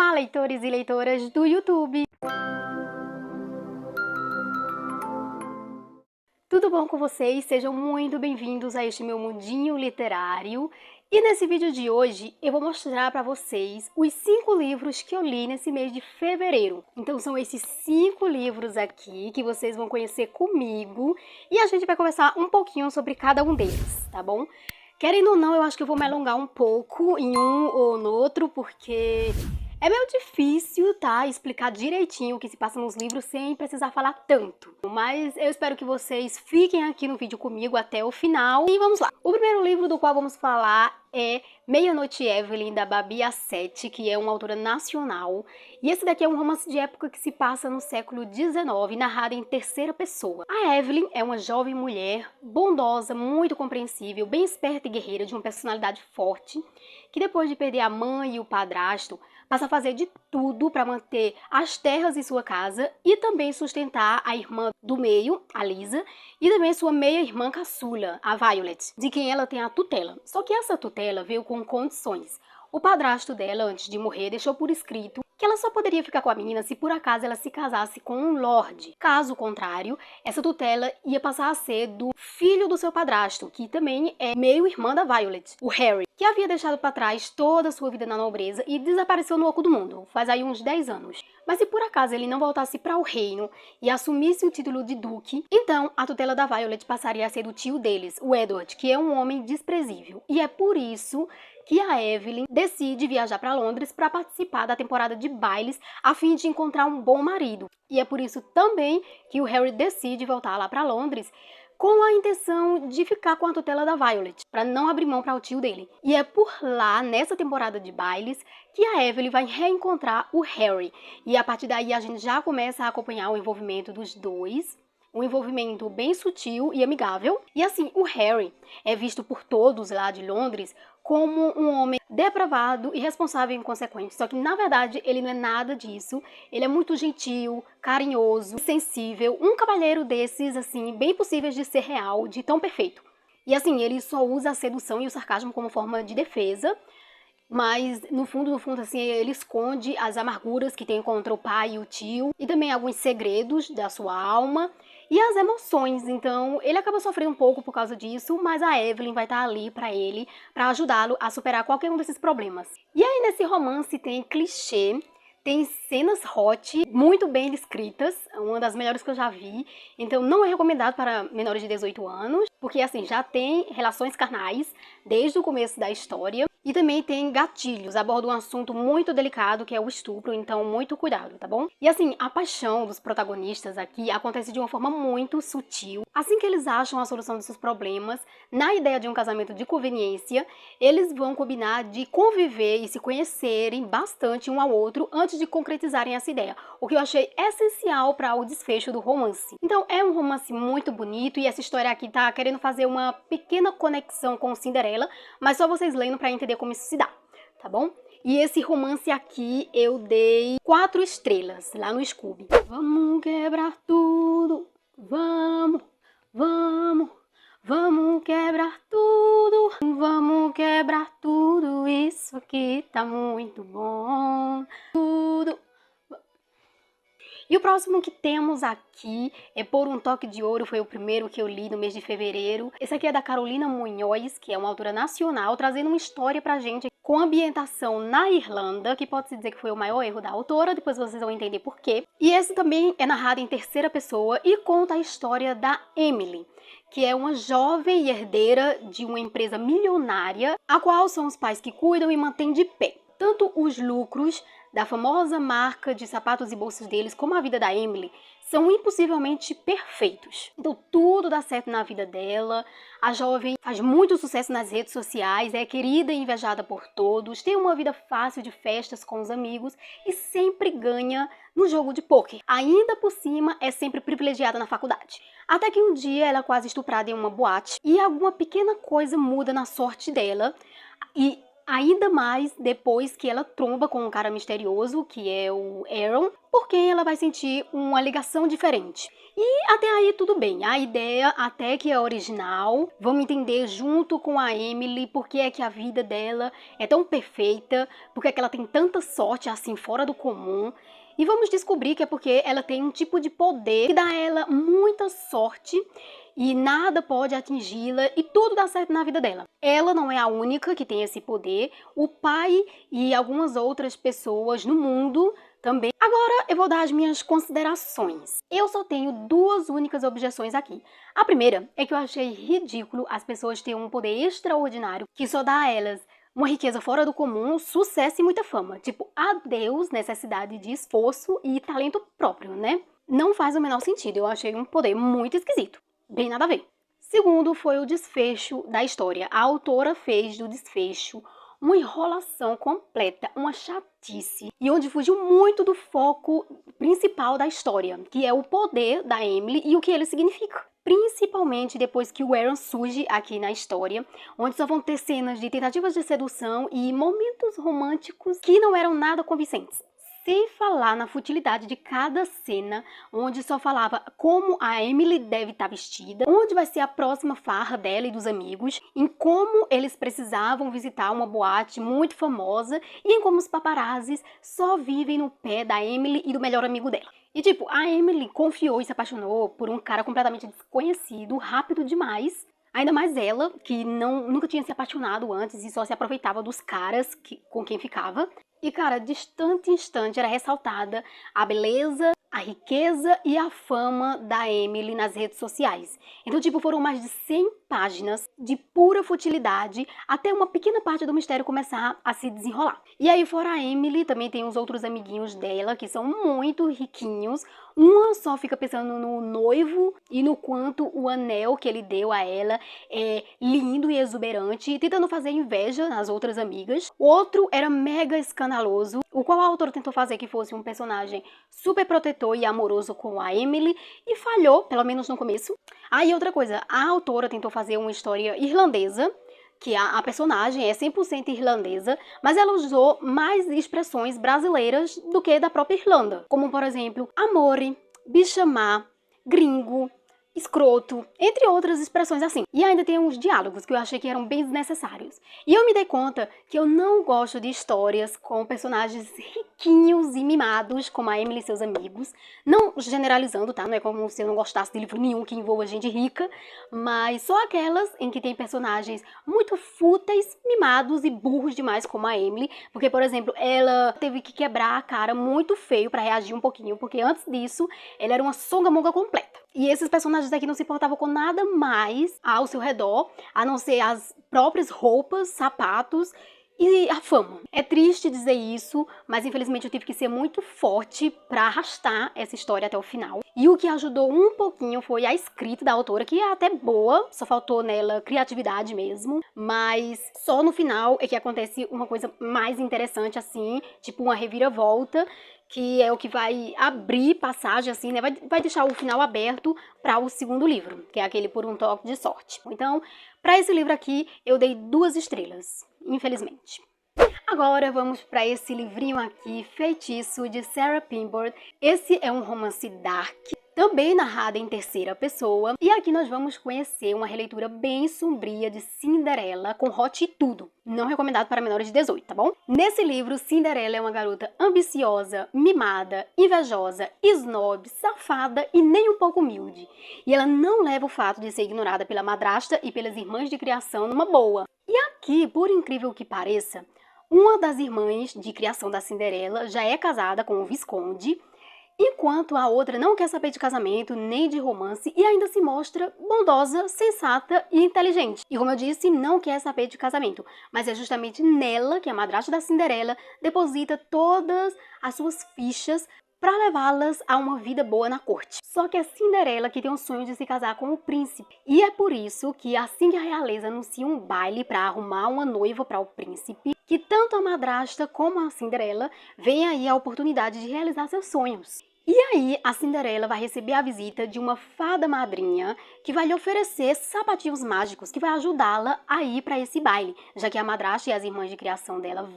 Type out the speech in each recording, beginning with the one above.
Olá, leitores e leitoras do YouTube! Tudo bom com vocês? Sejam muito bem-vindos a este meu mundinho literário. E nesse vídeo de hoje eu vou mostrar para vocês os 5 livros que eu li nesse mês de fevereiro. Então são esses 5 livros aqui que vocês vão conhecer comigo e a gente vai conversar um pouquinho sobre cada um deles, tá bom? Querendo ou não, eu acho que eu vou me alongar um pouco em um ou no outro, porque é meio difícil, tá, explicar direitinho o que se passa nos livros sem precisar falar tanto. Mas eu espero que vocês fiquem aqui no vídeo comigo até o final. E vamos lá! O primeiro livro do qual vamos falar é Meia-Noite Evelyn, da Babi Assette, que é uma autora nacional. E esse daqui é um romance de época que se passa no século XIX, narrado em terceira pessoa. A Evelyn é uma jovem mulher, bondosa, muito compreensível, bem esperta e guerreira, de uma personalidade forte, que depois de perder a mãe e o padrasto, passa a fazer de tudo para manter as terras em sua casa e também sustentar a irmã do meio, a Lisa, e também sua meia-irmã caçula, a Violet, de quem ela tem a tutela. Só que essa tutela veio com condições. O padrasto dela, antes de morrer, deixou por escrito que ela só poderia ficar com a menina se por acaso ela se casasse com um lorde. Caso contrário, essa tutela ia passar a ser do filho do seu padrasto, que também é meio-irmã da Violet, o Harry, que havia deixado para trás toda a sua vida na nobreza e desapareceu no oco do mundo, faz aí uns 10 anos. Mas se por acaso ele não voltasse para o reino e assumisse o título de duque, então a tutela da Violet passaria a ser do tio deles, o Edward, que é um homem desprezível. E é por isso que a Evelyn decide viajar para Londres para participar da temporada de bailes a fim de encontrar um bom marido. E é por isso também que o Harry decide voltar lá para Londres com a intenção de ficar com a tutela da Violet, para não abrir mão para o tio dele. E é por lá, nessa temporada de bailes, que a Evelyn vai reencontrar o Harry. E a partir daí a gente já começa a acompanhar o envolvimento dos dois, um envolvimento bem sutil e amigável. E assim, o Harry é visto por todos lá de Londres como um homem depravado e responsável e inconsequente. Só que, na verdade, ele não é nada disso. Ele é muito gentil, carinhoso, sensível. Um cavalheiro desses, assim, bem possíveis de ser real, de tão perfeito. E assim, ele só usa a sedução e o sarcasmo como forma de defesa. Mas, no fundo, assim, ele esconde as amarguras que tem contra o pai e o tio. E também alguns segredos da sua alma. E as emoções, então ele acaba sofrendo um pouco por causa disso, mas a Evelyn vai estar ali pra ele, pra ajudá-lo a superar qualquer um desses problemas. E aí nesse romance tem clichê, tem cenas hot, muito bem descritas, uma das melhores que eu já vi, então não é recomendado para menores de 18 anos, porque assim, já tem relações carnais desde o começo da história. E também tem gatilhos, aborda um assunto muito delicado que é o estupro, então muito cuidado, tá bom? E assim, a paixão dos protagonistas aqui acontece de uma forma muito sutil. Assim que eles acham a solução dos seus problemas, na ideia de um casamento de conveniência, eles vão combinar de conviver e se conhecerem bastante um ao outro antes de concretizarem essa ideia, o que eu achei essencial para o desfecho do romance. Então é um romance muito bonito e essa história aqui tá querendo fazer uma pequena conexão com Cinderela, mas só vocês lendo para entender como isso se dá, tá bom? E esse romance aqui eu dei 4 estrelas lá no Scooby. Vamos quebrar tudo, vamos, vamos, vamos quebrar tudo, vamos quebrar tudo, isso aqui tá muito bom, tudo. E o próximo que temos aqui é Por um Toque de Ouro, foi o primeiro que eu li no mês de fevereiro. Esse aqui é da Carolina Munhoz, que é uma autora nacional, trazendo uma história pra gente com ambientação na Irlanda, que pode-se dizer que foi o maior erro da autora, depois vocês vão entender por quê. E esse também é narrado em terceira pessoa e conta a história da Emily, que é uma jovem herdeira de uma empresa milionária, a qual são os pais que cuidam e mantêm de pé tanto os lucros da famosa marca de sapatos e bolsas deles, como a vida da Emily, são impossivelmente perfeitos. Então tudo dá certo na vida dela, a jovem faz muito sucesso nas redes sociais, é querida e invejada por todos, tem uma vida fácil de festas com os amigos e sempre ganha no jogo de pôquer. Ainda por cima, é sempre privilegiada na faculdade. Até que um dia ela é quase estuprada em uma boate e alguma pequena coisa muda na sorte dela e ainda mais depois que ela tromba com um cara misterioso, que é o Aaron, por quem ela vai sentir uma ligação diferente. E até aí tudo bem, a ideia até que é original, vamos entender junto com a Emily por que é que a vida dela é tão perfeita, por que é que ela tem tanta sorte assim fora do comum. E vamos descobrir que é porque ela tem um tipo de poder que dá a ela muita sorte e nada pode atingi-la e tudo dá certo na vida dela. Ela não é a única que tem esse poder, o pai e algumas outras pessoas no mundo também. Agora eu vou dar as minhas considerações. Eu só tenho duas únicas objeções aqui. A primeira é que eu achei ridículo as pessoas terem um poder extraordinário que só dá a elas uma riqueza fora do comum, sucesso e muita fama. Tipo, adeus necessidade de esforço e talento próprio, né? Não faz o menor sentido, eu achei um poder muito esquisito. Bem nada a ver. Segundo foi o desfecho da história. A autora fez do desfecho uma enrolação completa, uma chatice, e onde fugiu muito do foco principal da história, que é o poder da Emily e o que ele significa. Principalmente depois que o Aaron surge aqui na história, onde só vão ter cenas de tentativas de sedução e momentos românticos que não eram nada convincentes. Sem falar na futilidade de cada cena, onde só falava como a Emily deve estar vestida, onde vai ser a próxima farra dela e dos amigos, em como eles precisavam visitar uma boate muito famosa e em como os paparazzis só vivem no pé da Emily e do melhor amigo dela. E tipo, a Emily confiou e se apaixonou por um cara completamente desconhecido, rápido demais. Ainda mais ela, que nunca tinha se apaixonado antes e só se aproveitava dos caras com quem ficava. E, cara, de instante em instante era ressaltada a beleza, a riqueza e a fama da Emily nas redes sociais. Então, tipo, foram mais de 100 páginas de pura futilidade até uma pequena parte do mistério começar a se desenrolar. E aí, fora a Emily, também tem os outros amiguinhos dela, que são muito riquinhos. Uma só fica pensando no noivo e no quanto o anel que ele deu a ela é lindo e exuberante, tentando fazer inveja nas outras amigas. O outro era mega escandaloso, o qual a autora tentou fazer que fosse um personagem super protetor e amoroso com a Emily e falhou, pelo menos no começo. E outra coisa, a autora tentou fazer uma história irlandesa, que a personagem é 100% irlandesa, mas ela usou mais expressões brasileiras do que da própria Irlanda, como por exemplo, amore, bichamar, gringo, escroto, entre outras expressões assim. E ainda tem uns diálogos que eu achei que eram bem desnecessários. E eu me dei conta que eu não gosto de histórias com personagens riquinhos e mimados, como a Emily e seus amigos. Não generalizando, tá? Não é como se eu não gostasse de livro nenhum que envolva gente rica, mas só aquelas em que tem personagens muito fúteis, mimados e burros demais, como a Emily. Porque, por exemplo, ela teve que quebrar a cara muito feio pra reagir um pouquinho, porque antes disso, ela era uma songamonga completa. E esses personagens aqui não se importavam com nada mais ao seu redor, a não ser as próprias roupas, sapatos e a fama. É triste dizer isso, mas infelizmente eu tive que ser muito forte para arrastar essa história até o final. E o que ajudou um pouquinho foi a escrita da autora, que é até boa, só faltou nela criatividade mesmo, mas só no final é que acontece uma coisa mais interessante assim, tipo uma reviravolta, que é o que vai abrir passagem, assim, né? Vai deixar o final aberto para o segundo livro, que é aquele Por um Toque de Sorte. Então, para esse livro aqui, eu dei 2 estrelas, infelizmente. Agora vamos para esse livrinho aqui, Feitiço, de Sarah Pinboard. Esse é um romance dark, também narrado em terceira pessoa. E aqui nós vamos conhecer uma releitura bem sombria de Cinderela, com hot e tudo. Não recomendado para menores de 18, tá bom? Nesse livro, Cinderela é uma garota ambiciosa, mimada, invejosa, snob, safada e nem um pouco humilde. E ela não leva o fato de ser ignorada pela madrasta e pelas irmãs de criação numa boa. E aqui, por incrível que pareça, uma das irmãs de criação da Cinderela já é casada com o Visconde, enquanto a outra não quer saber de casamento nem de romance e ainda se mostra bondosa, sensata e inteligente. E como eu disse, não quer saber de casamento, mas é justamente nela que a madrasta da Cinderela deposita todas as suas fichas para levá-las a uma vida boa na corte. Só que é Cinderela que tem o sonho de se casar com o príncipe. E é por isso que assim que a realeza anuncia um baile para arrumar uma noiva para o príncipe, que tanto a madrasta como a Cinderela veem aí a oportunidade de realizar seus sonhos. E aí, a Cinderela vai receber a visita de uma fada madrinha que vai lhe oferecer sapatinhos mágicos que vai ajudá-la a ir para esse baile, já que a madrasta e as irmãs de criação dela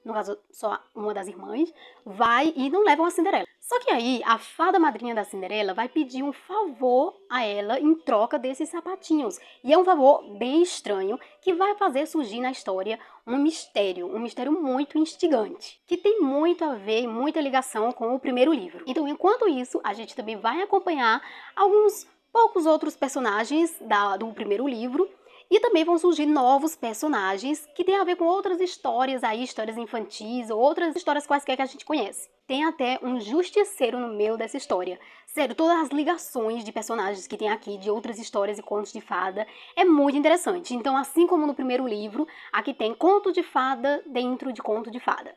no caso só uma das irmãs, vai e não levam a Cinderela. Só que aí, a fada madrinha da Cinderela vai pedir um favor a ela em troca desses sapatinhos. E é um favor bem estranho que vai fazer surgir na história um mistério muito instigante, que tem muito a ver e muita ligação com o primeiro livro. Então, enquanto isso, a gente também vai acompanhar alguns poucos outros personagens do primeiro livro, e também vão surgir novos personagens que têm a ver com outras histórias aí, histórias infantis ou outras histórias quaisquer que a gente conhece. Tem até um justiceiro no meio dessa história. Sério, todas as ligações de personagens que tem aqui, de outras histórias e contos de fada, é muito interessante. Então, assim como no primeiro livro, aqui tem conto de fada dentro de conto de fada.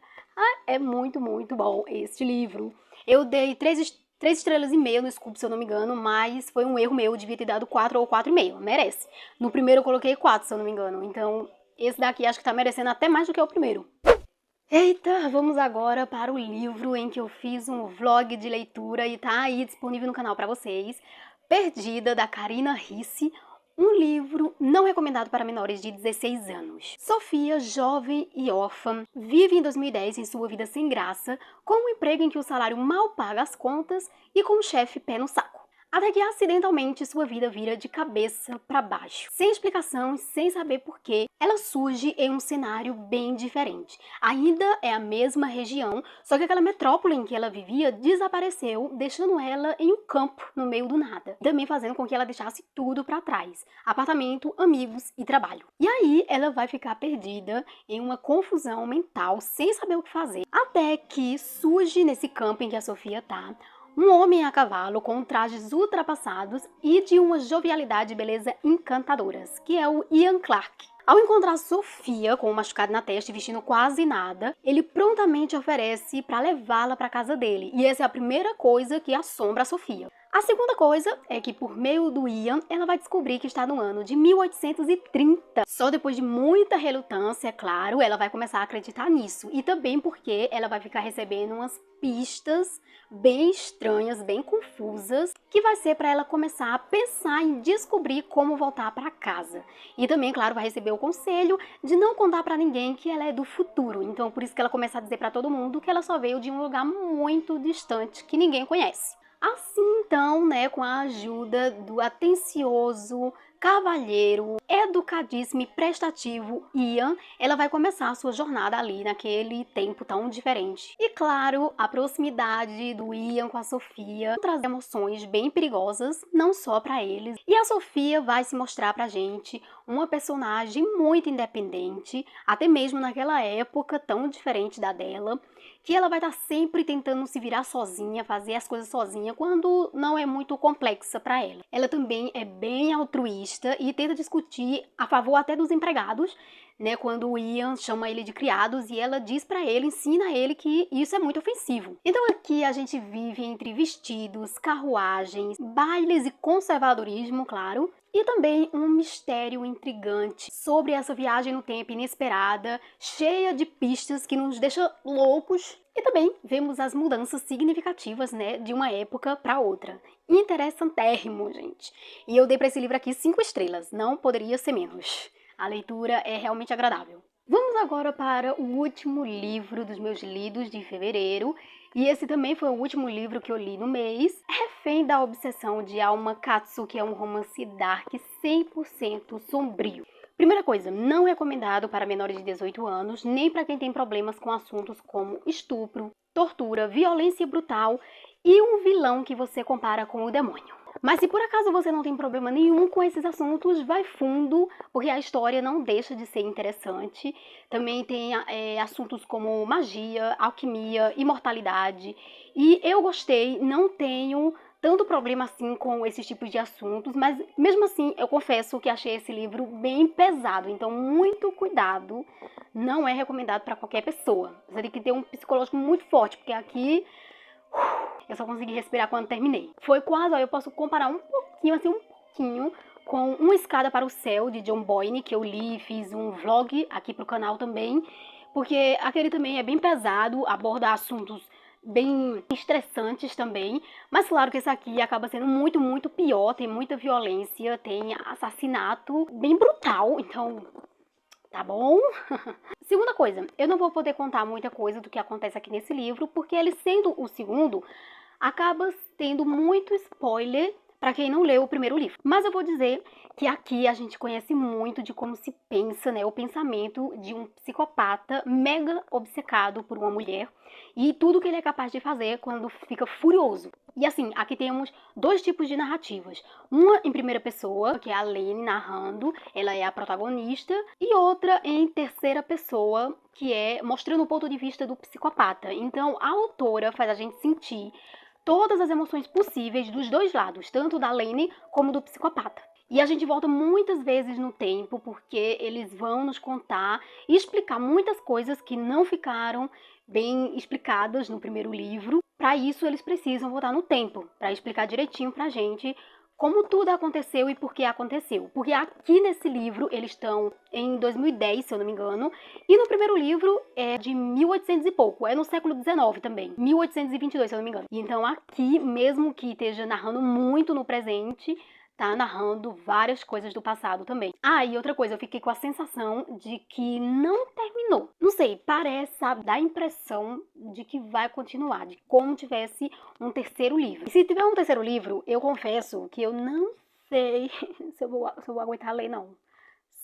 É muito, muito bom este livro. Eu dei 3 estrelas e meia no Scooby, se eu não me engano, mas foi um erro meu, eu devia ter dado 4 ou 4,5, merece. No primeiro eu coloquei 4, se eu não me engano, então esse daqui acho que tá merecendo até mais do que o primeiro. Eita, vamos agora para o livro em que eu fiz um vlog de leitura e tá aí disponível no canal para vocês. Perdida, da Karina Risse. Um livro não recomendado para menores de 16 anos. Sofia, jovem e órfã, vive em 2010 em sua vida sem graça, com um emprego em que o salário mal paga as contas e com um chefe pé no saco. Até que acidentalmente sua vida vira de cabeça para baixo. Sem explicação e sem saber porquê, ela surge em um cenário bem diferente. Ainda é a mesma região, só que aquela metrópole em que ela vivia desapareceu, deixando ela em um campo no meio do nada. Também fazendo com que ela deixasse tudo para trás: apartamento, amigos e trabalho. E aí ela vai ficar perdida em uma confusão mental, sem saber o que fazer, até que surge nesse campo em que a Sofia tá um homem a cavalo com trajes ultrapassados e de uma jovialidade e beleza encantadoras, que é o Ian Clark. Ao encontrar Sofia com um machucado na testa e vestindo quase nada, ele prontamente oferece para levá-la para casa dele, e essa é a primeira coisa que assombra a Sofia. A segunda coisa é que, por meio do Ian, ela vai descobrir que está no ano de 1830. Só depois de muita relutância, é claro, ela vai começar a acreditar nisso. E também porque ela vai ficar recebendo umas pistas bem estranhas, bem confusas, que vai ser para ela começar a pensar em descobrir como voltar para casa. E também, claro, vai receber o conselho de não contar para ninguém que ela é do futuro. Então, por isso que ela começa a dizer para todo mundo que ela só veio de um lugar muito distante que ninguém conhece. Assim, então, né, com a ajuda do atencioso, cavalheiro, educadíssimo e prestativo Ian, ela vai começar a sua jornada ali naquele tempo tão diferente. E claro, a proximidade do Ian com a Sofia traz emoções bem perigosas, não só para eles. E a Sofia vai se mostrar pra gente uma personagem muito independente, até mesmo naquela época tão diferente da dela, que ela vai estar sempre tentando se virar sozinha, fazer as coisas sozinha, quando não é muito complexa para ela. Ela também é bem altruísta e tenta discutir a favor até dos empregados, né, quando o Ian chama ele de criados e ela diz para ele, ensina ele que isso é muito ofensivo. Então aqui a gente vive entre vestidos, carruagens, bailes e conservadorismo, claro, e também um mistério intrigante sobre essa viagem no tempo inesperada, cheia de pistas que nos deixa loucos. E também vemos as mudanças significativas, né, de uma época para outra. Interessantérrimo, gente. E eu dei para esse livro aqui 5 estrelas, não poderia ser menos. A leitura é realmente agradável. Vamos agora para o último livro dos meus lidos de fevereiro. E esse também foi o último livro que eu li no mês. Refém da Obsessão, de Alma Katsu, que é um romance dark 100% sombrio. Primeira coisa, não recomendado para menores de 18 anos, nem para quem tem problemas com assuntos como estupro, tortura, violência brutal e um vilão que você compara com o demônio. Mas se por acaso você não tem problema nenhum com esses assuntos, vai fundo, porque a história não deixa de ser interessante. Também tem assuntos como magia, alquimia, imortalidade. E eu gostei, não tenho tanto problema assim com esses tipos de assuntos, mas mesmo assim eu confesso que achei esse livro bem pesado, então muito cuidado, não é recomendado para qualquer pessoa. Você tem que ter um psicológico muito forte, porque aqui eu só consegui respirar quando terminei. Foi quase, ó, eu posso comparar um pouquinho com Uma Escada para o Céu, de John Boyne, que eu li e fiz um vlog aqui pro canal também, porque aquele também é bem pesado, aborda assuntos bem estressantes também, mas claro que esse aqui acaba sendo muito, muito pior, tem muita violência, tem assassinato bem brutal, então tá bom? Segunda coisa, eu não vou poder contar muita coisa do que acontece aqui nesse livro, porque ele sendo o segundo, acaba tendo muito spoiler para quem não leu o primeiro livro. Mas eu vou dizer que aqui a gente conhece muito de como se pensa, né, o pensamento de um psicopata mega obcecado por uma mulher e tudo que ele é capaz de fazer quando fica furioso. E assim, aqui temos dois tipos de narrativas. Uma em primeira pessoa, que é a Lane narrando, ela é a protagonista, e outra em terceira pessoa, que é mostrando o ponto de vista do psicopata. Então, a autora faz a gente sentir todas as emoções possíveis dos dois lados, tanto da Lane como do psicopata. E a gente volta muitas vezes no tempo, porque eles vão nos contar e explicar muitas coisas que não ficaram bem explicadas no primeiro livro. Para isso, eles precisam voltar no tempo, para explicar direitinho pra gente como tudo aconteceu e por que aconteceu. Porque aqui nesse livro, eles estão em 2010, se eu não me engano, e no primeiro livro é de 1800 e pouco, é no século 19 também, 1822, se eu não me engano. Então aqui, mesmo que esteja narrando muito no presente, tá narrando várias coisas do passado também. Ah, e outra coisa, eu fiquei com a sensação de que não terminou. Não sei, parece, sabe, dá a impressão de que vai continuar, de como tivesse um terceiro livro. E se tiver um terceiro livro, eu confesso que eu não sei se eu vou aguentar ler, não.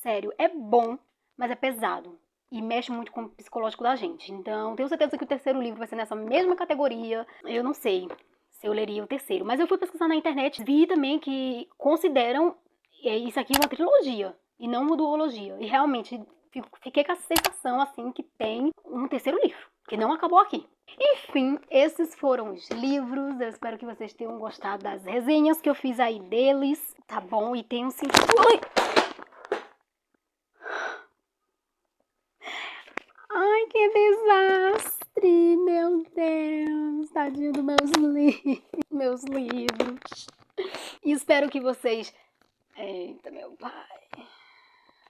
Sério, é bom, mas é pesado. E mexe muito com o psicológico da gente. Então, tenho certeza que o terceiro livro vai ser nessa mesma categoria. Eu não sei se eu leria o terceiro. Mas eu fui pesquisar na internet, vi também que consideram isso aqui uma trilogia e não uma duologia. E realmente fiquei com a sensação assim que tem um terceiro livro, que não acabou aqui. Enfim, esses foram os livros. Eu espero que vocês tenham gostado das resenhas que eu fiz aí deles, tá bom? E tenham sentido... Ai, que desastre! Meu Deus! Tadinho dos meus livros. E espero que vocês... Eita, meu pai...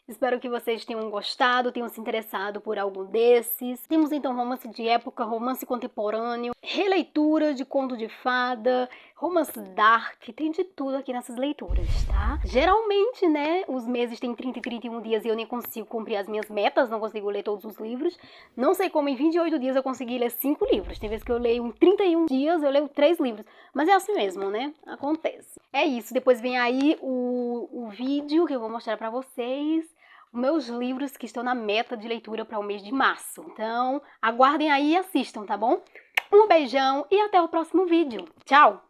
Espero que vocês tenham gostado, tenham se interessado por algum desses. Temos então romance de época, romance contemporâneo, releitura de conto de fada, romance dark, tem de tudo aqui nessas leituras, tá? Geralmente, né, os meses têm 30 e 31 dias e eu nem consigo cumprir as minhas metas, não consigo ler todos os livros. Não sei como em 28 dias eu consegui ler 5 livros. Tem vezes que eu leio em 31 dias, eu leio 3 livros. Mas é assim mesmo, né? Acontece. É isso, depois vem aí o vídeo que eu vou mostrar pra vocês. Meus livros que estão na meta de leitura para o mês de março. Então, aguardem aí e assistam, tá bom? Um beijão e até o próximo vídeo. Tchau!